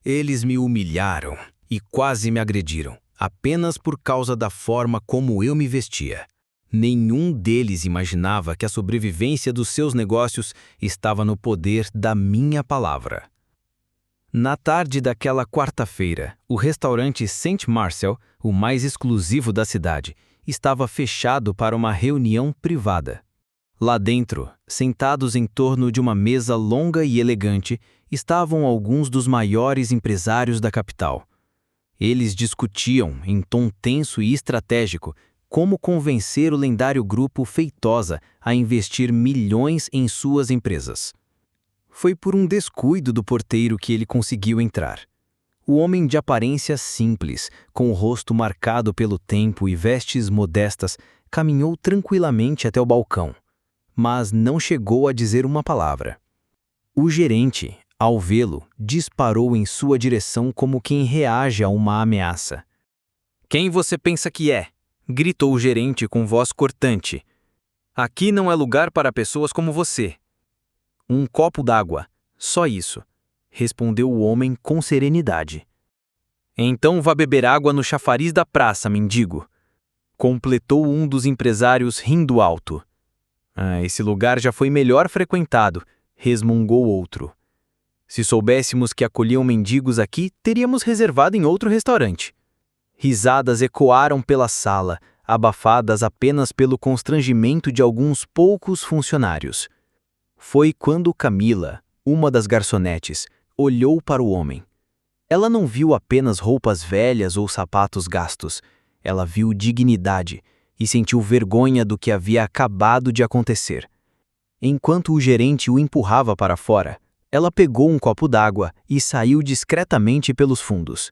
Eles me humilharam e quase me agrediram, apenas por causa da forma como eu me vestia. Nenhum deles imaginava que a sobrevivência dos seus negócios estava no poder da minha palavra. Na tarde daquela quarta-feira, o restaurante St. Marcel, o mais exclusivo da cidade, estava fechado para uma reunião privada. Lá dentro, sentados em torno de uma mesa longa e elegante, estavam alguns dos maiores empresários da capital. Eles discutiam, em tom tenso e estratégico, como convencer o lendário grupo Feitosa a investir milhões em suas empresas. Foi por um descuido do porteiro que ele conseguiu entrar. O homem de aparência simples, com o rosto marcado pelo tempo e vestes modestas, caminhou tranquilamente até o balcão, mas não chegou a dizer uma palavra. O gerente, ao vê-lo, disparou em sua direção como quem reage a uma ameaça. "Quem você pensa que é?" gritou o gerente com voz cortante. "Aqui não é lugar para pessoas como você." "Um copo d'água, só isso", respondeu o homem com serenidade. "Então vá beber água no chafariz da praça, mendigo", completou um dos empresários rindo alto. Esse lugar já foi melhor frequentado", resmungou outro. "Se soubéssemos que acolhiam mendigos aqui, teríamos reservado em outro restaurante." Risadas ecoaram pela sala, abafadas apenas pelo constrangimento de alguns poucos funcionários. Foi quando Camila, uma das garçonetes, olhou para o homem. Ela não viu apenas roupas velhas ou sapatos gastos. Ela viu dignidade e sentiu vergonha do que havia acabado de acontecer. Enquanto o gerente o empurrava para fora, ela pegou um copo d'água e saiu discretamente pelos fundos.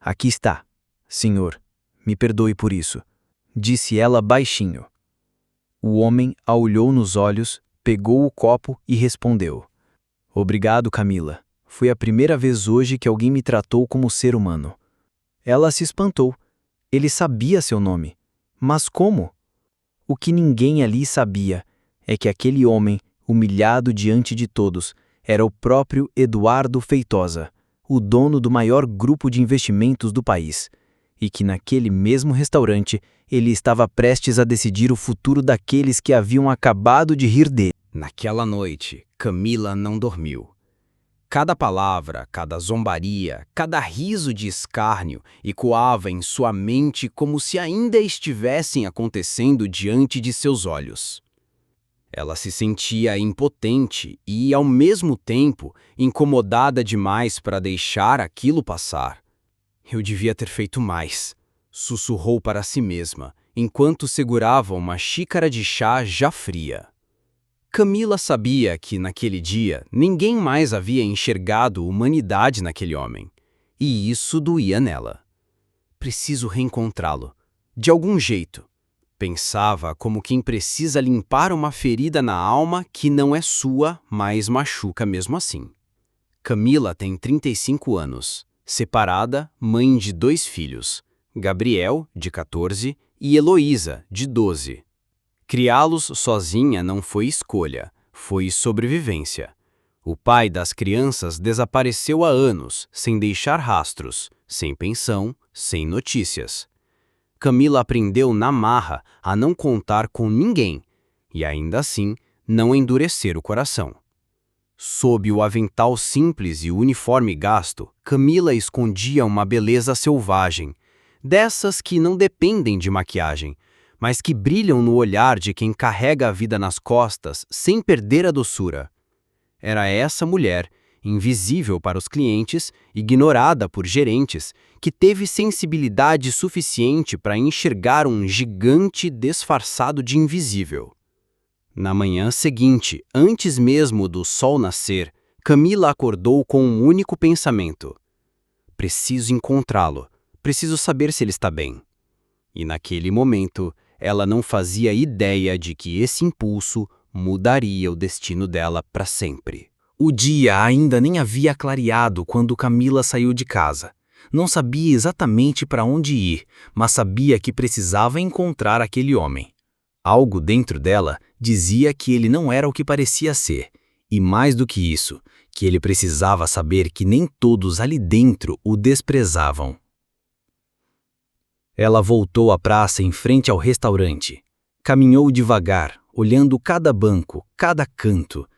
"Aqui está, senhor. Me perdoe por isso", disse ela baixinho. O homem a olhou nos olhos, pegou o copo e respondeu: "Obrigado, Camila. Foi a primeira vez hoje que alguém me tratou como ser humano." Ela se espantou. Ele sabia seu nome. Mas como? O que ninguém ali sabia é que aquele homem, humilhado diante de todos, era o próprio Eduardo Feitosa, o dono do maior grupo de investimentos do país, e que naquele mesmo restaurante ele estava prestes a decidir o futuro daqueles que haviam acabado de rir dele. Naquela noite, Camila não dormiu. Cada palavra, cada zombaria, cada riso de escárnio ecoava em sua mente como se ainda estivessem acontecendo diante de seus olhos. Ela se sentia impotente e, ao mesmo tempo, incomodada demais para deixar aquilo passar. "Eu devia ter feito mais", sussurrou para si mesma, enquanto segurava uma xícara de chá já fria. Camila sabia que, naquele dia, ninguém mais havia enxergado humanidade naquele homem. E isso doía nela. "Preciso reencontrá-lo. De algum jeito." Pensava como quem precisa limpar uma ferida na alma que não é sua, mas machuca mesmo assim. Camila tem 35 anos, separada, mãe de 2 filhos, Gabriel, de 14, e Heloísa, de 12. Criá-los sozinha não foi escolha, foi sobrevivência. O pai das crianças desapareceu há anos, sem deixar rastros, sem pensão, sem notícias. Camila aprendeu na marra a não contar com ninguém e, ainda assim, não endurecer o coração. Sob o avental simples e o uniforme gasto, Camila escondia uma beleza selvagem, dessas que não dependem de maquiagem, mas que brilham no olhar de quem carrega a vida nas costas sem perder a doçura. Era essa mulher, invisível para os clientes, ignorada por gerentes, que teve sensibilidade suficiente para enxergar um gigante disfarçado de invisível. Na manhã seguinte, antes mesmo do sol nascer, Camila acordou com um único pensamento: "Preciso encontrá-lo, preciso saber se ele está bem." E naquele momento, ela não fazia ideia de que esse impulso mudaria o destino dela para sempre. O dia ainda nem havia clareado quando Camila saiu de casa. Não sabia exatamente para onde ir, mas sabia que precisava encontrar aquele homem. Algo dentro dela dizia que ele não era o que parecia ser, E mais do que isso, que ele precisava saber que nem todos ali dentro o desprezavam. Ela voltou à praça em frente ao restaurante. Caminhou devagar, olhando cada banco, cada canto,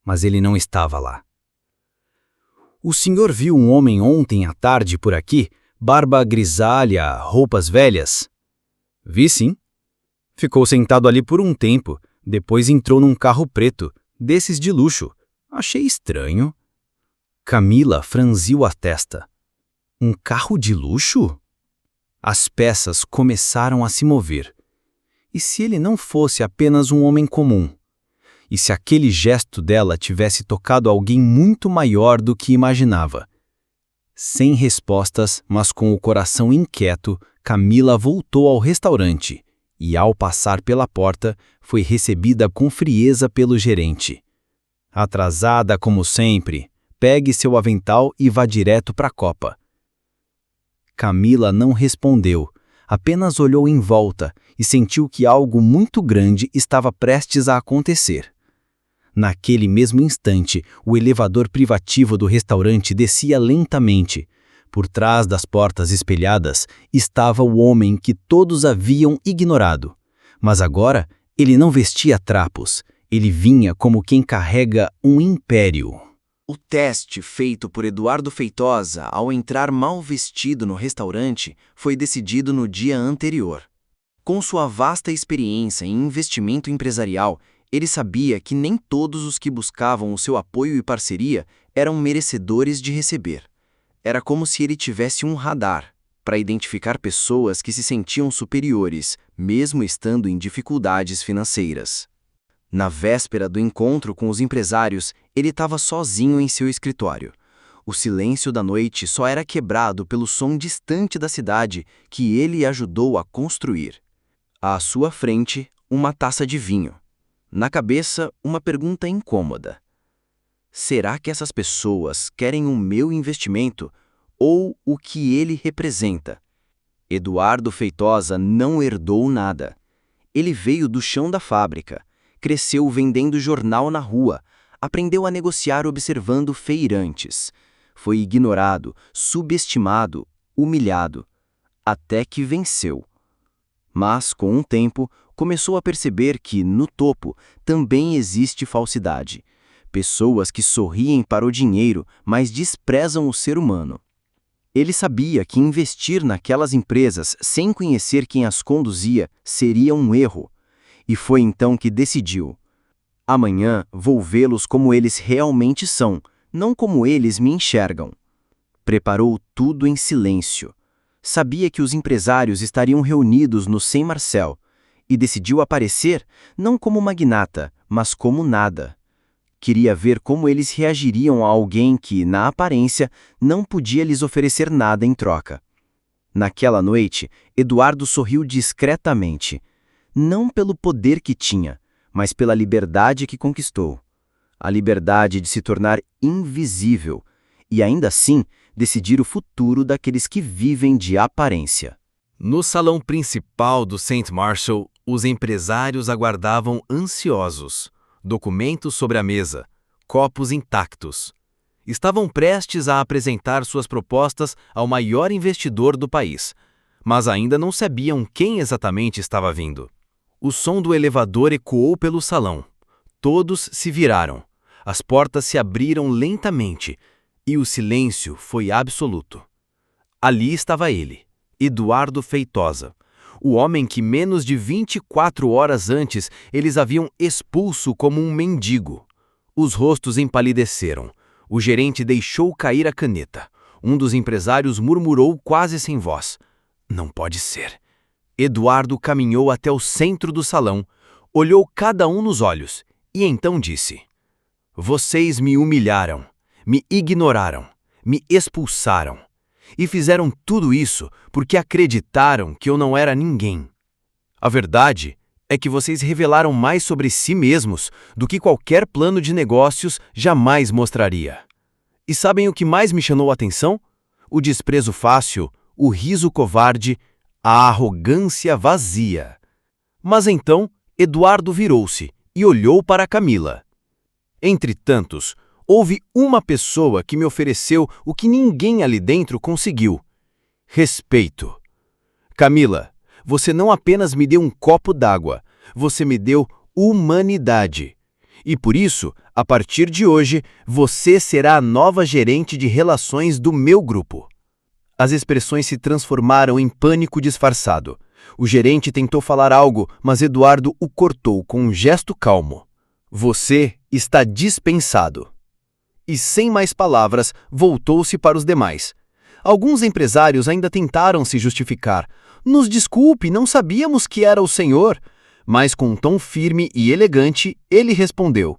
mas ele não estava lá. "O senhor viu um homem ontem à tarde por aqui? Barba grisalha, roupas velhas?" "Vi sim." "Ficou sentado ali por um tempo, depois entrou num carro preto, desses de luxo. Achei estranho." Camila franziu a testa. "Um carro de luxo?" As peças começaram a se mover. E se ele não fosse apenas um homem comum? E se aquele gesto dela tivesse tocado alguém muito maior do que imaginava? Sem respostas, mas com o coração inquieto, Camila voltou ao restaurante e, ao passar pela porta, foi recebida com frieza pelo gerente. "Atrasada como sempre, pegue seu avental e vá direto para a copa." Camila não respondeu, apenas olhou em volta e sentiu que algo muito grande estava prestes a acontecer. Naquele mesmo instante, o elevador privativo do restaurante descia lentamente. Por trás das portas espelhadas estava o homem que todos haviam ignorado. Mas agora ele não vestia trapos, ele vinha como quem carrega um império. O teste feito por Eduardo Feitosa ao entrar mal vestido no restaurante foi decidido no dia anterior. Com sua vasta experiência em investimento empresarial, ele sabia que nem todos os que buscavam o seu apoio e parceria eram merecedores de receber. Era como se ele tivesse um radar para identificar pessoas que se sentiam superiores, mesmo estando em dificuldades financeiras. Na véspera do encontro com os empresários, ele estava sozinho em seu escritório. O silêncio da noite só era quebrado pelo som distante da cidade que ele ajudou a construir. À sua frente, uma taça de vinho. Na cabeça, uma pergunta incômoda. Será que essas pessoas querem o meu investimento ou o que ele representa? Eduardo Feitosa não herdou nada. Ele veio do chão da fábrica. Cresceu vendendo jornal na rua, aprendeu a negociar observando feirantes. Foi ignorado, subestimado, humilhado, até que venceu. Mas, com o tempo, começou a perceber que, no topo, também existe falsidade. Pessoas que sorriem para o dinheiro, mas desprezam o ser humano. Ele sabia que investir naquelas empresas sem conhecer quem as conduzia seria um erro. E foi então que decidiu: amanhã vou vê-los como eles realmente são, não como eles me enxergam. Preparou tudo em silêncio. Sabia que os empresários estariam reunidos no Sem Marcel e decidiu aparecer não como magnata, mas como nada. Queria ver como eles reagiriam a alguém que, na aparência, não podia lhes oferecer nada em troca. Naquela noite, Eduardo sorriu discretamente. Não pelo poder que tinha, mas pela liberdade que conquistou. A liberdade de se tornar invisível e, ainda assim, decidir o futuro daqueles que vivem de aparência. No salão principal do St. Marshall, os empresários aguardavam ansiosos. Documentos sobre a mesa, copos intactos. Estavam prestes a apresentar suas propostas ao maior investidor do país, mas ainda não sabiam quem exatamente estava vindo. O som do elevador ecoou pelo salão. Todos se viraram. As portas se abriram lentamente e o silêncio foi absoluto. Ali estava ele, Eduardo Feitosa, o homem que menos de 24 horas antes eles haviam expulso como um mendigo. Os rostos empalideceram. O gerente deixou cair a caneta. Um dos empresários murmurou quase sem voz: "Não pode ser." Eduardo caminhou até o centro do salão, olhou cada um nos olhos e então disse: "Vocês me humilharam, me ignoraram, me expulsaram. E fizeram tudo isso porque acreditaram que eu não era ninguém. A verdade é que vocês revelaram mais sobre si mesmos do que qualquer plano de negócios jamais mostraria. E sabem o que mais me chamou a atenção? O desprezo fácil, o riso covarde, a arrogância vazia." Mas então Eduardo virou-se e olhou para Camila. Entre tantos, houve uma pessoa que me ofereceu o que ninguém ali dentro conseguiu: respeito. Camila, você não apenas me deu um copo d'água, você me deu humanidade. E por isso, a partir de hoje, você será a nova gerente de relações do meu grupo. As expressões se transformaram em pânico disfarçado. O gerente tentou falar algo, mas Eduardo o cortou com um gesto calmo. Você está dispensado. E sem mais palavras, voltou-se para os demais. Alguns empresários ainda tentaram se justificar. Nos desculpe, não sabíamos que era o senhor. Mas com um tom firme e elegante, ele respondeu: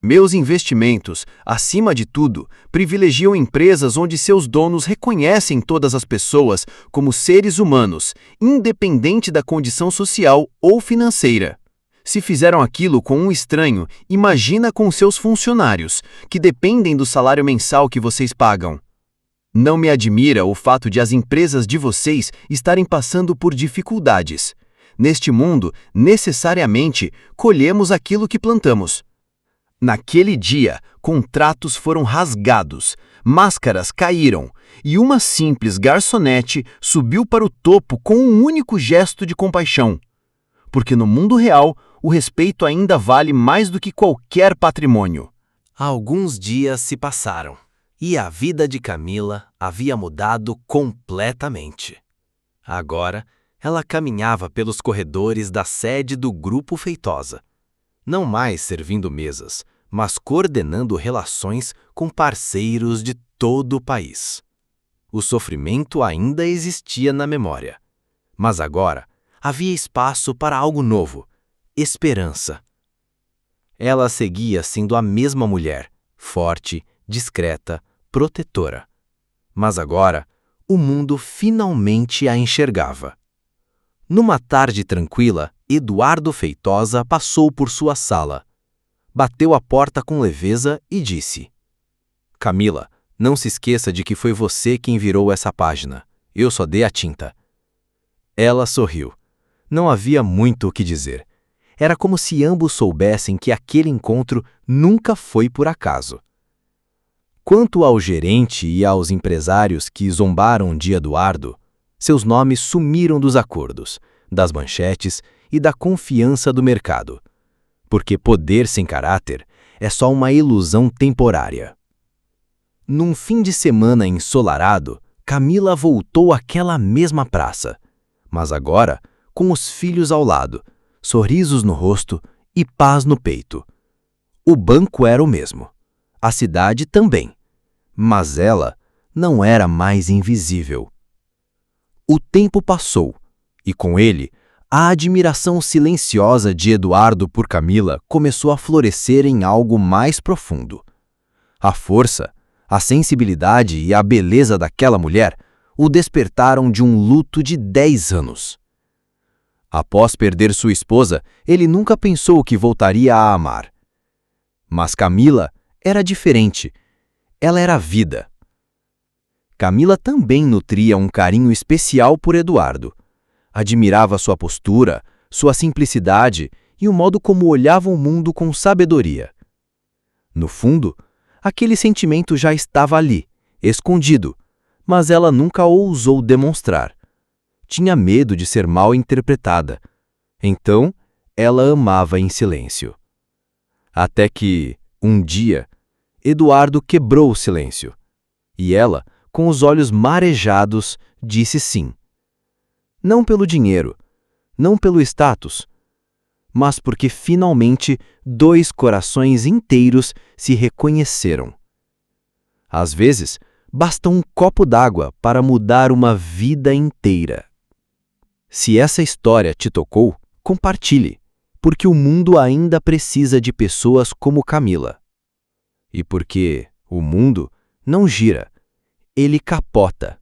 meus investimentos, acima de tudo, privilegiam empresas onde seus donos reconhecem todas as pessoas como seres humanos, independente da condição social ou financeira. Se fizeram aquilo com um estranho, imagina com seus funcionários, que dependem do salário mensal que vocês pagam. Não me admira o fato de as empresas de vocês estarem passando por dificuldades. Neste mundo, necessariamente, colhemos aquilo que plantamos. Naquele dia, contratos foram rasgados, máscaras caíram, e uma simples garçonete subiu para o topo com um único gesto de compaixão. Porque no mundo real, o respeito ainda vale mais do que qualquer patrimônio. Alguns dias se passaram, e a vida de Camila havia mudado completamente. Agora, ela caminhava pelos corredores da sede do Grupo Feitosa, não mais servindo mesas, mas coordenando relações com parceiros de todo o país. O sofrimento ainda existia na memória, mas agora havia espaço para algo novo: esperança. Ela seguia sendo a mesma mulher, forte, discreta, protetora. Mas agora, o mundo finalmente a enxergava. Numa tarde tranquila, Eduardo Feitosa passou por sua sala. Bateu a porta com leveza e disse: Camila, não se esqueça de que foi você quem virou essa página. Eu só dei a tinta. Ela sorriu. Não havia muito o que dizer. Era como se ambos soubessem que aquele encontro nunca foi por acaso. Quanto ao gerente e aos empresários que zombaram de Eduardo, seus nomes sumiram dos acordos, das manchetes e da confiança do mercado. Porque poder sem caráter é só uma ilusão temporária. Num fim de semana ensolarado, Camila voltou àquela mesma praça, mas agora com os filhos ao lado, sorrisos no rosto e paz no peito. O banco era o mesmo, a cidade também, mas ela não era mais invisível. O tempo passou, e com ele, a admiração silenciosa de Eduardo por Camila começou a florescer em algo mais profundo. A força, a sensibilidade e a beleza daquela mulher o despertaram de um luto de 10 anos. Após perder sua esposa, ele nunca pensou que voltaria a amar. Mas Camila era diferente. Ela era vida. Camila também nutria um carinho especial por Eduardo. Admirava sua postura, sua simplicidade e o modo como olhava o mundo com sabedoria. No fundo, aquele sentimento já estava ali, escondido, mas ela nunca ousou demonstrar. Tinha medo de ser mal interpretada. Então, ela amava em silêncio. Até que, um dia, Eduardo quebrou o silêncio. E ela, com os olhos marejados, disse sim. Não pelo dinheiro, não pelo status, mas porque finalmente 2 corações inteiros se reconheceram. Às vezes, basta um copo d'água para mudar uma vida inteira. Se essa história te tocou, compartilhe, porque o mundo ainda precisa de pessoas como Camila. E porque o mundo não gira, ele capota.